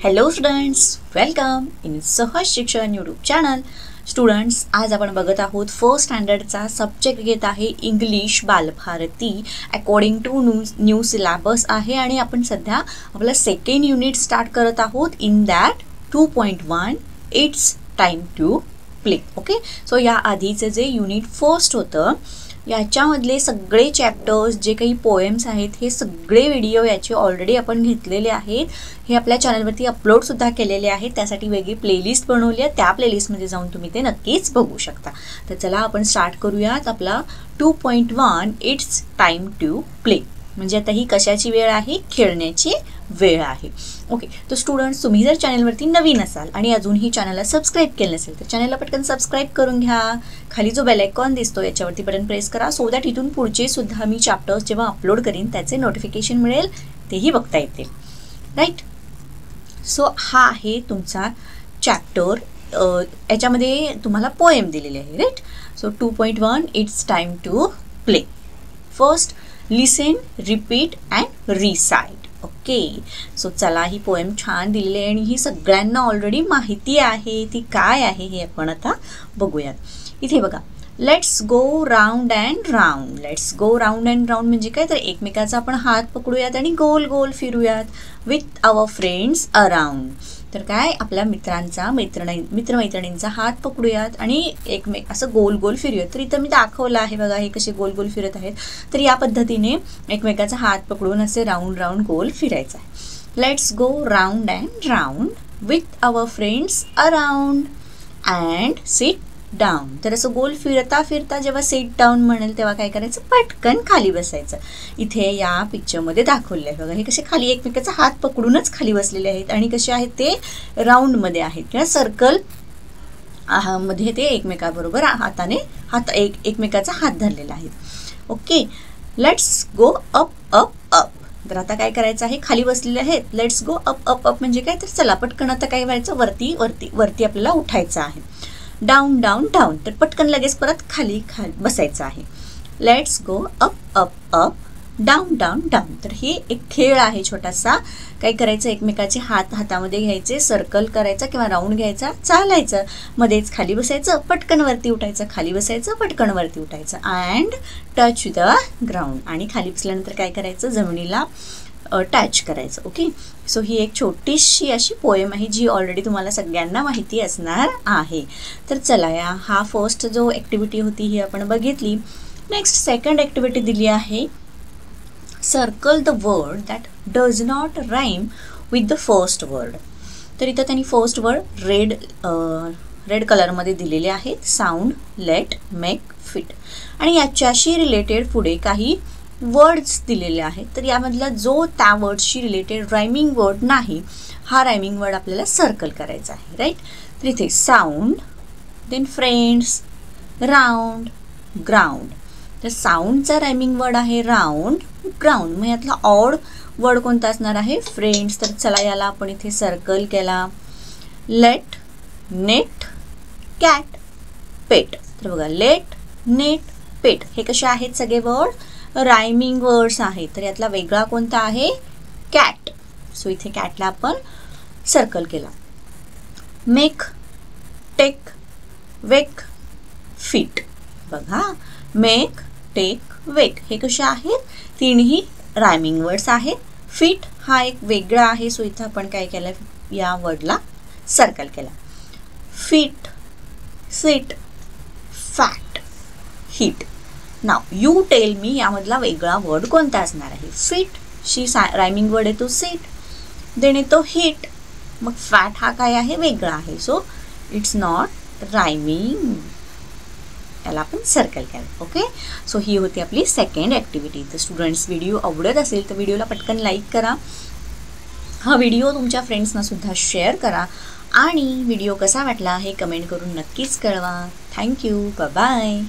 Hello students, welcome in सहज शिक्षण YouTube channel. Students, आज आपण बघत आहोत फर्स्ट स्टँडर्डचा सब्जेक्ट घेत आहे English Balbharati according to new syllabus आहे आणि आपण सध्या आपला सेकंड युनिट स्टार्ट करत आहोत. In that 2.1 it's time to play. Okay, so या आधीचे जे युनिट फर्स्ट होतं याच्यामधले सगळे चॅप्टर्स जे काही पोएम्स आहेत हे सगळे व्हिडिओ याचे ऑलरेडी आपण घेतलेले आहेत. हे आपल्या चॅनलवरती अपलोडसुद्धा केलेले आहेत. त्यासाठी वेगळी प्लेलिस्ट बनवली आहे. त्या प्लेलिस्टमध्ये जाऊन तुम्ही ते नक्कीच बघू शकता. तर चला आपण स्टार्ट करूयात आपला 2.1 इट्स टाइम टू प्ले. म्हणजे आता ही कशाची वेळ आहे? खेळण्याची वेळ आहे. ओके, तर स्टुडंट्स, तुम्ही जर चॅनलवरती नवीन असाल आणि अजूनही चॅनलला सबस्क्राईब केलं नसेल तर चॅनलला पटकन सबस्क्राईब करून घ्या. खाली जो बेल आयकॉन दिसतो याच्यावरती बटन प्रेस करा, सो दॅट इथून पुढचे सुद्धा मी चॅप्टर्स जेव्हा अपलोड करीन त्याचे नोटिफिकेशन मिळेल, तेही बघता येतील. राईट, सो हा आहे तुमचा चॅप्टर. याच्यामध्ये तुम्हाला पोएम दिलेली आहे. Right, so 2.1 it's time to play. First, listen, repeat and recite. Okay, so चला, ही पोएम छान दिलेली आहे आणि ही सगळ्यांना ऑलरेडी माहिती आहे. ती काय आहे हे आपण आता बघूयात. इथे बघा, let's go round and round. Let's go round and round म्हणजे काय? तर एकमेकाचा आपण हात पकडूयात आणि गोल गोल फिरूयात विथ आवर फ्रेंड्स अराउंड. तर काय, आपल्या मित्रमैत्रिणींचा हात पकडूयात आणि असं गोल गोल फिरूयात. तर इथं मी दाखवलं आहे बघा, हे कसे गोल गोल फिरत आहेत. तर या पद्धतीने एकमेकाचा हात पकडून असे राऊंड राऊंड गोल फिरायचं आहे. Let's go round and round with our friends around and sit down. तर असं गोल फिरता फिरता जेव्हा सिट डाऊन म्हणेल तेव्हा काय करायचं? पटकन खाली बसायचं. इथे या पिक्चरमध्ये दाखवले आहे बघा, हे कसे खाली एकमेकाचा हात पकडूनच खाली बसलेले आहेत आणि कसे आहेत ते राऊंडमध्ये आहेत किंवा सर्कल मध्ये ते एकमेकाबरोबर हाताने एकमेकाचा हात धरलेला आहे. Okay, let's go up up up. तर आता काय करायचं आहे? खाली बसलेले आहेत, let's go up up up म्हणजे काय? तर चला पटकन आता काय करायचं? वरती वरती वरती आपल्याला उठायचं आहे. डाऊन डाऊन डाऊन, तर पटकन लगेच परत खाली बसायचं आहे. Let's go up up up down down down. तर हे एक खेळ आहे छोटासा. काय करायचं? एकमेकाचे हातामध्ये घ्यायचे, सर्कल करायचा किंवा राऊंड घ्यायचा, चालायचं, मध्येच खाली बसायचं, पटकन वरती उठायचं, खाली बसायचं, पटकन वरती उठायचं अँड टच द ग्राउंड. आणि खाली बसल्यानंतर काय करायचं? जमिनीला टच करायचं. ओके, सो ही एक छोटीशी अशी पोएम आहे जी ऑलरेडी तुम्हाला सगळ्यांना माहिती असणार आहे. तर चला, हा फर्स्ट जो ॲक्टिव्हिटी होती ही आपण बघितली. नेक्स्ट सेकंड ॲक्टिव्हिटी दिली आहे, circle the word that does not rhyme with the first word. तर इथं त्यांनी फर्स्ट वर्ड रेड कलरमध्ये दिलेले आहेत. Sound, late, make, fit. आणि याच्याशी रिलेटेड पुढे काही वर्ड्स दिलेले आहेत. तर यामधला जो त्या वर्ड्सशी रिलेटेड रायमिंग वर्ड नाही, हा रायमिंग वर्ड आपल्याला सर्कल करायचा आहे. राईट, तर इथे sound, then friends, round, ground. तर साऊंडचा रायमिंग वर्ड आहे राऊंड, ग्राउंड. मग यातला ऑड वर्ड कोणता असणार आहे? फ्रेंड्स. तर चला, याला आपण इथे सर्कल केला. लेट, नेट, कॅट, पेट. तर बघा, लेट, नेट, पेट हे कसे आहेत? सगळे वर्ड रायमिंग वर्ड्स आहेत. तर यातला वेगळा कोणता आहे? कॅट. सो इथे कॅटला आपण सर्कल केला. मेक, टेक, वेक, फिट. बघा, मेक, टेक, वेक हे कसे आहेत? तीनही रायमिंग वर्ड्स आहेत. फिट हा एक वेगळा आहे. सो इथं आपण काय केलं? या वर्डला सर्कल केला. Fit, sit, fat, hit. Now you tell me, यामधला वेगळा वर्ड कोणता असणार आहे? फिट शी रायमिंग वर्ड येतो सिट, देन येतो हिट. मग फॅट हा काय आहे? वेगळा आहे. So it's not rhyming. याला आपण सर्कल केलं. ओके, सो ही होती आपली सेकंड ॲक्टिव्हिटी. तर स्टुडंट्स, व्हिडिओ आवडत असेल तर व्हिडिओला पटकन लाईक करा. हा व्हिडिओ तुमच्या फ्रेंड्सना सुद्धा शेअर करा आणि व्हिडिओ कसा वाटला हे कमेंट करून नक्कीच कळवा. Thank you, bye bye.